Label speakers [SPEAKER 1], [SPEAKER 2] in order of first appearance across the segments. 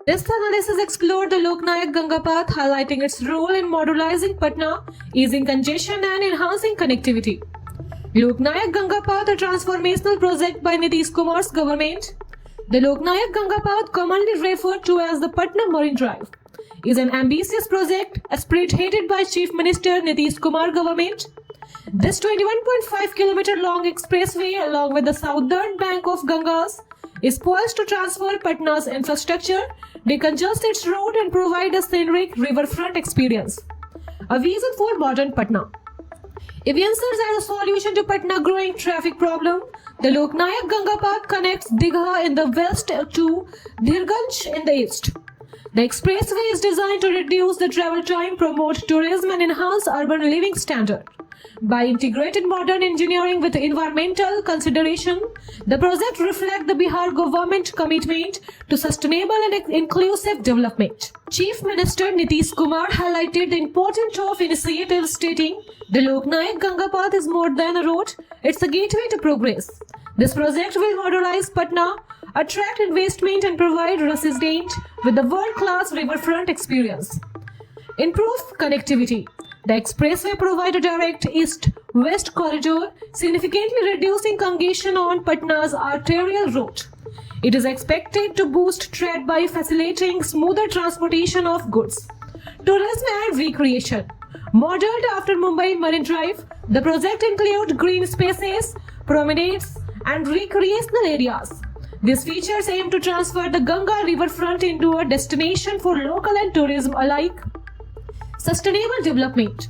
[SPEAKER 1] This analysis explored the Loknayak Ganga Path, highlighting its role in modernizing Patna, easing congestion and enhancing connectivity. Loknayak Ganga Path, a transformational project by Nitish Kumar's government. The Loknayak Ganga Path, commonly referred to as the Patna Marine Drive, is an ambitious project spearheaded by Chief Minister Nitish Kumar government. This 21.5 km long expressway, along with the southern bank of Ganges, is poised to transform Patna's infrastructure, decongest its road and provide a scenic riverfront experience. A vision for modern Patna. If answers are a solution to Patna growing traffic problem, the Loknayak Ganga Path connects Digha in the west to Dhirganj in the east. The expressway is designed to reduce the travel time, promote tourism and enhance urban living standard. By integrating modern engineering with environmental consideration, the project reflects the Bihar government commitment to sustainable and inclusive development. Chief Minister Nitish Kumar highlighted the importance of initiatives, stating, "The Loknayak Ganga Path is more than a road, it's a gateway to progress. This project will modernize Patna, attract investment and provide residents with a world-class riverfront experience. Improve connectivity. The expressway provides a direct east-west corridor, significantly reducing congestion on Patna's arterial route. It is expected to boost trade by facilitating smoother transportation of goods. Tourism and recreation. Modeled after Mumbai Marine Drive, the project includes green spaces, promenades, and recreational areas. These features aim to transfer the Ganga riverfront into a destination for local and tourism alike. Sustainable development.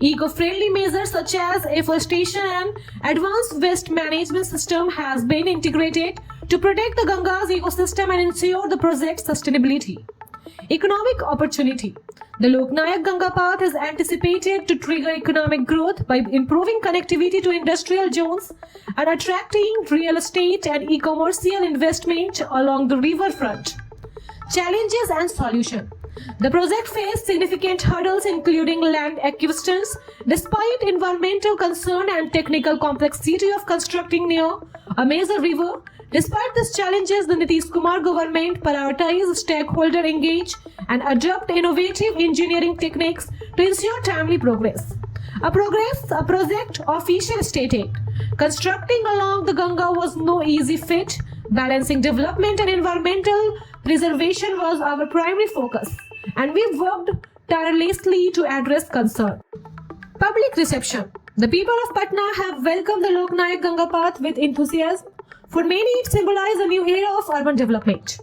[SPEAKER 1] Eco-friendly measures such as afforestation and advanced waste management system has been integrated to protect the Ganga's ecosystem and ensure the project's sustainability. Economic opportunity. The Loknayak Ganga Path is anticipated to trigger economic growth by improving connectivity to industrial zones and attracting real estate and e-commercial investment along the riverfront. Challenges and solution. The project faced significant hurdles including land acquisitions, despite environmental concern and technical complexity of constructing near a major river. Despite these challenges, the Nitish Kumar government prioritized stakeholder engage and adopt innovative engineering techniques to ensure timely progress. A project official stated, "Constructing along the Ganga was no easy feat. Balancing development and environmental preservation was our primary focus, and we worked tirelessly to address concern." Public reception. The people of Patna have welcomed the Loknayak Ganga Path with enthusiasm. For many, it symbolizes a new era of urban development.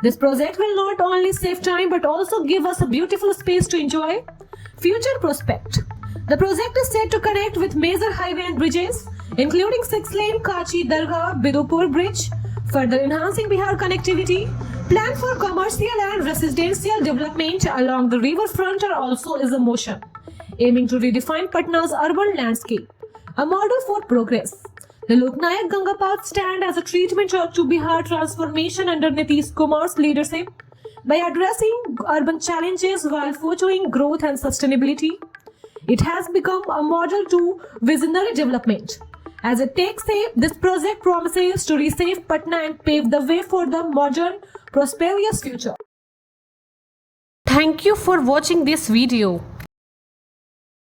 [SPEAKER 1] This project will not only save time but also give us a beautiful space to enjoy. Future prospect. The project is set to connect with major highway and bridges, including 6-lane Kachi Dargah Bidupur Bridge, further enhancing Bihar connectivity. Plans for commercial and residential development along the riverfront are also in motion, aiming to redefine Patna's urban landscape. A model for progress. The Loknayak Ganga Path stands as a treatment to Bihar transformation under Nitish Kumar's leadership. By addressing urban challenges while fostering growth and sustainability, it has become a model to visionary development. As it takes shape, this project promises to reshape Patna and pave the way for the modern, prosperous future. Thank you for watching this video.